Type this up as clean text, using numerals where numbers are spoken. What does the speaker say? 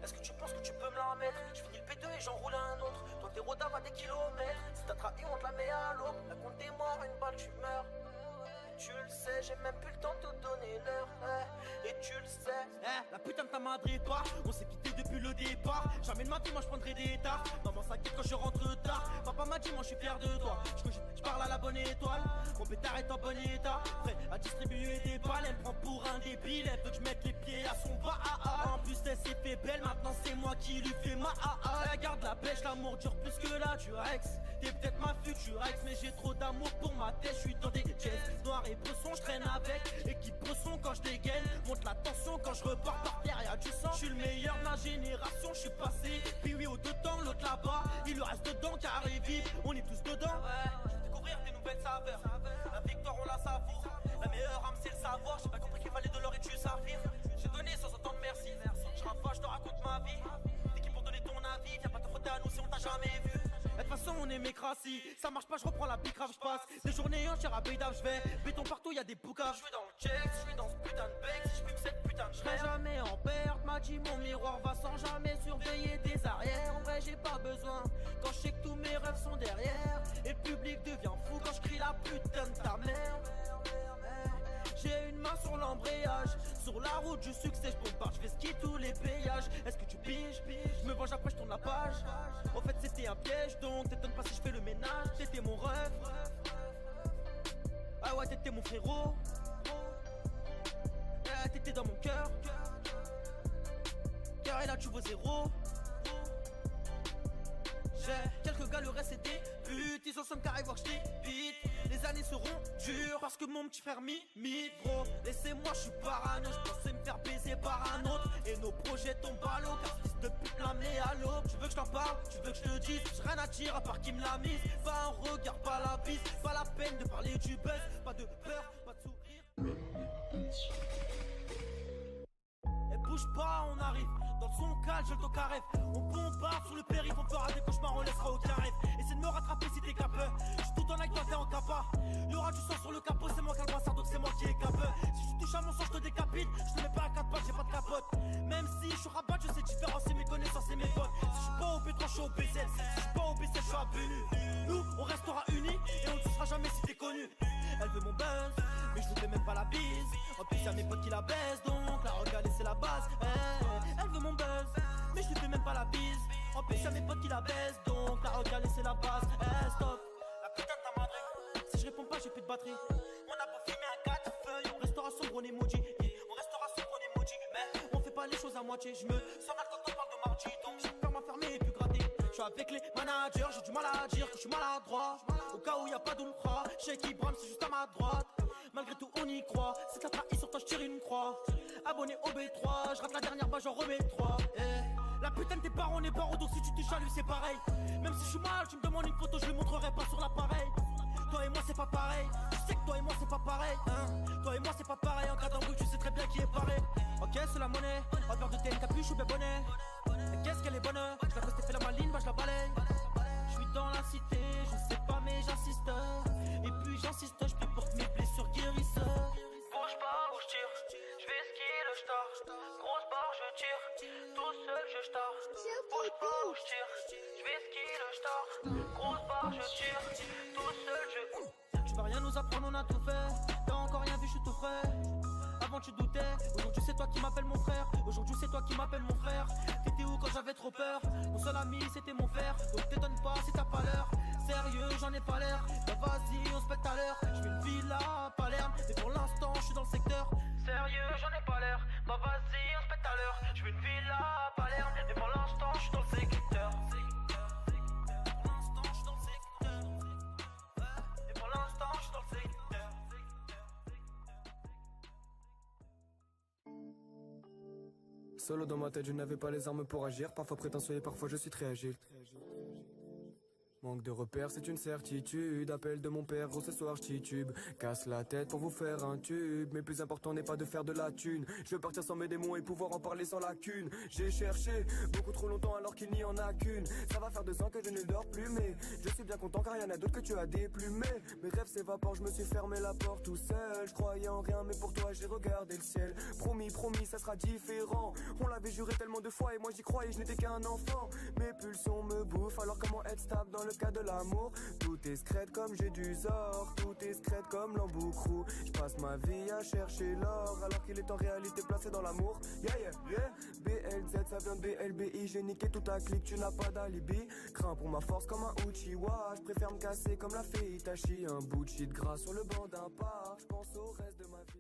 Est-ce que tu penses que tu peux me la remettre? Je finis le P2 et j'en roule un autre. Toi t'es roda va des kilomètres. Si t'as trahi on te la met à l'eau. La compte des morts, une balle tu meurs. Tu le sais, j'ai même plus le temps de te donner l'heure, et tu le sais. La putain de ta madre et toi, on s'est quitté depuis le départ. Jamais de ma vie, moi je prendrai des tards. Maman s'inquiète quand je rentre tard. Papa m'a dit, moi je suis fier de toi. Je parle à la bonne étoile. Mon pétard est en bon état. Prêt à distribuer des balles. Elle me prend pour un débile. Elle veut que je mette les pieds à son bas. En plus, elle s'est fait belle. Maintenant, c'est moi qui lui fais ma La garde la pêche, l'amour dure plus que la Durex. T'es peut-être ma future ex, mais j'ai trop d'amour pour ma tête. Je suis dans des jazz noirs et bresson, je traîne avec. Équipe bresson quand je dégaine. Monte la tension quand je repars par terre, y'a du sang. Je suis le meilleur de ma génération, je suis passé. Puis oui, au dedans, l'autre là-bas. Il lui reste dedans, carré vif. On est tous dedans. Je vais découvrir des nouvelles saveurs. La victoire, on la savoure. La meilleure âme, c'est le savoir. J'ai pas compris qu'il fallait de l'or et du saphir. J'ai donné sans autant de merci. Je rafale, je te raconte ma vie. T'es qui pour donner ton avis? Viens pas te frotter à nous si on t'a jamais vu. De toute façon on est mécrassis. Ça marche pas, je reprends la bicrave, je passe des journées entières à Beidave, je vais béton partout, y'a des boucaves. Je suis dans le check, je suis dans ce putain de bec. Si je fume cette putain de serai jamais en perte, m'a dit mon miroir va sans jamais surveiller des arrières. En vrai j'ai pas besoin, quand je sais que tous mes rêves sont derrière. Et le public devient fou quand je crie la putain de ta mère. J'ai une main sur l'embrayage. Sur la route du succès, je bombarde, je fais ski tous les péages. Est-ce que tu piges? Je me venge après, je tourne la page. Au fait c'était un piège, donc t'étonnes pas si je fais le ménage. T'étais mon rêve. Ah ouais, t'étais mon frérot. T'étais dans mon cœur. Car là tu vaux zéro. J'ai quelques gars, le reste c'est des putes. Ils en sont carrés voir que je vite. Les années seront dures parce que mon petit frère m'imite. Gros, laissez-moi, je suis parano. Je pensais me faire baiser par un autre. Et nos projets tombent à l'eau. Car fils de pute la met à l'eau. Tu veux que je t'en parle? Tu veux que je te dise? J'ai rien à dire à part qui me l'a mise. Pas un regard, pas la bise. Pas la peine de parler du buzz. Pas de peur, pas de sourire. Et bouge pas, on arrive. Dans le son calme, je le toque à rêve. On bombarde sur le périph', on fera des cauchemars, on laissera aucun rêve. Essaie de me rattraper si t'es capeux. J'suis tout en avec toi, t'es en capa. Y'aura du sang sur le capot, c'est moi qui ai le brassard, donc c'est moi qui ai capeux. Si tu touches à mon sang, je te décapite. Je te mets pas à 4 pattes, j'ai pas de capote. Même si je suis rabat, je sais différencier mes connaissances et mes potes. Si je suis pas au B3, je suis au B7. Si je suis pas au B7, je suis à Benu. Nous, on restera unis et on ne se sera jamais si t'es connu. Elle veut mon buzz, mais je lui fais même pas la bise. En plus, y'a mes potes qui la baissent, donc la regarder c'est la base. Elle veut mon buzz, mais je lui fais même pas la bise. En plus, y'a mes potes qui la baissent, donc la regarder c'est la base. Stop, la putain de ta madre. Si je réponds pas, j'ai plus de batterie. On a beau fumer un 4 feuilles, on restera sombre, on emoji. On restera sombre, on emoji. Mais on fait pas les choses à moitié. Je me sens mal quand on parle de mardi, donc j'ai peur m'a fermé et puis gratter. Je suis avec les managers, j'ai du mal à dire que je suis maladroit. Au cas où y a pas d'ultra, Sheikh Ibrahim c'est juste à ma droite. Malgré tout on y croit, si t'as trahi sur toi je tire une croix. Abonné au B3, je rate la dernière j'en remets 3. La putain de tes parents n'est pas donc si tu touches à lui c'est pareil. Même si je suis mal, tu me demandes une photo, je le montrerai pas sur l'appareil. Toi et moi c'est pas pareil, tu sais que toi et moi c'est pas pareil, hein. Toi et moi c'est pas pareil, en cas d'embrouille tu sais très bien qui est pareil. Ok c'est la monnaie, en peur de tes capuche ou bien bonnet. Et qu'est-ce qu'elle est bonne, je la t'ai fait la maline, je la balaye. Je suis dans la cité, je sais pas mais j'insiste. Et puis j'insiste, je prie pour que mes blessures guérissent. Bouge pas, bouge tire, je vais skier le star. Grosse barre je tire, tout seul je star. Bouge pas, bouge tire, je vais skier le star. Grosse barre je tire, tout seul je. Tu vas rien nous apprendre, on a tout fait. T'as encore rien vu, je suis tout frais. Avant tu doutais, aujourd'hui c'est toi qui m'appelles mon frère. Aujourd'hui c'est toi qui m'appelles mon frère. T'étais où quand j'avais trop peur? Mon seul ami c'était mon frère. Donc t'étonne pas si t'as pas l'heure. Sérieux j'en ai pas l'air. Bah vas-y on se pète à l'heure. J'fais une villa à Palerme, mais pour l'instant je suis dans le secteur. Sérieux j'en ai pas l'air. Bah vas-y on se pète à l'heure. J'fais une villa à Palerme, mais pour l'instant je suis dans le secteur. Pour l'instant je suis dans le secteur. Et pour l'instant je suis dans le secteur. Solo dans ma tête, je n'avais pas les armes pour agir. Parfois prétentieux et parfois je suis très agile. Manque de repères, c'est une certitude. Appel de mon père, gros ce soir je titube. Casse la tête pour vous faire un tube. Mais plus important n'est pas de faire de la thune. Je veux partir sans mes démons et pouvoir en parler sans lacune. J'ai cherché beaucoup trop longtemps alors qu'il n'y en a qu'une. Ça va faire 2 ans que je ne dors plus, mais je suis bien content car y'en a d'autres que tu as déplumé. Mes rêves s'évaporent, je me suis fermé la porte tout seul. Je croyais en rien, mais pour toi j'ai regardé le ciel. Promis, ça sera différent. On l'avait juré tellement de fois et moi j'y croyais, je n'étais qu'un enfant. Mes pulsions me bouffent, alors comment être stable dans le cas de l'amour? Tout est scred comme j'ai du zor, tout est scred comme l'emboucrou. Je passe ma vie à chercher l'or alors qu'il est en réalité placé dans l'amour. Yeah yeah yeah. BLZ ça vient de BLBI, j'ai niqué toute ta clique, tu n'as pas d'alibi. Crains pour ma force comme un Uchiwa, je préfère me casser comme la fée Itachi. Un bout de shit gras sur le banc d'un parc, je pense au reste de ma vie.